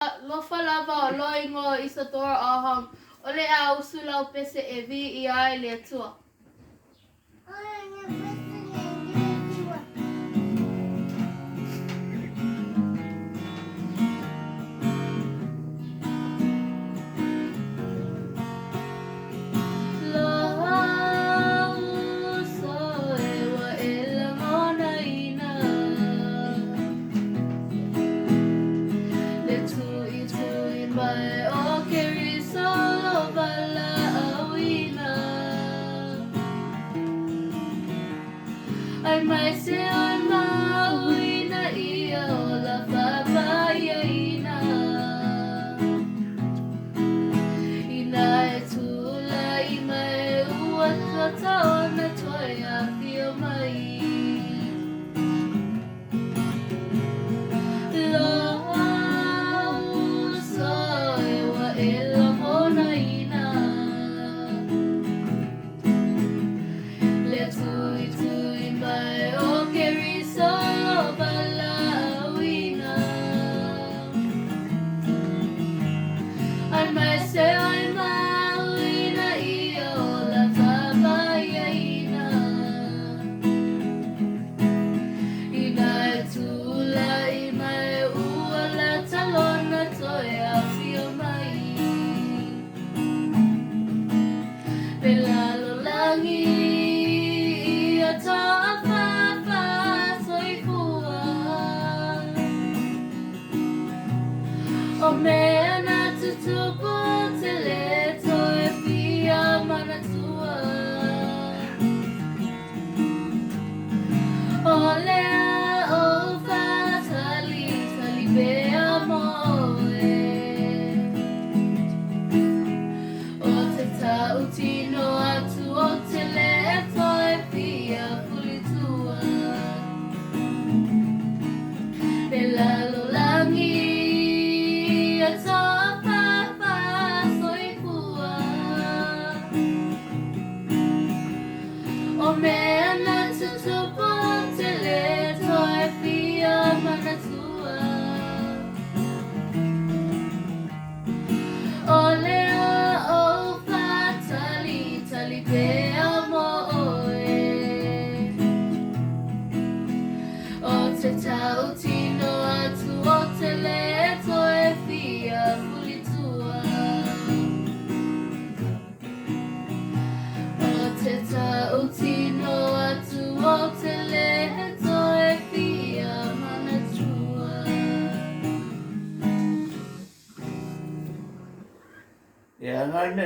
Lo falava o loingo I sa tora ahang o le a usulau pese e vi I ai le atua. Ai mai se on mauina ia o la papaiaina Ina e tula I mai ua kata ona toia fio mai O mea na tutupu te leto e fia mana tua O lea o fatali tali bea moe O te tau tino atu o te leto e fia puli tua Pe lalo langi O mea na tutupu te leto e fia mana tua O lea o fatali tali pea moe O te tau tino atu o te leto e fia puli tua O te tau tino atu o te leto e fia mana tua Yeah, ngai ne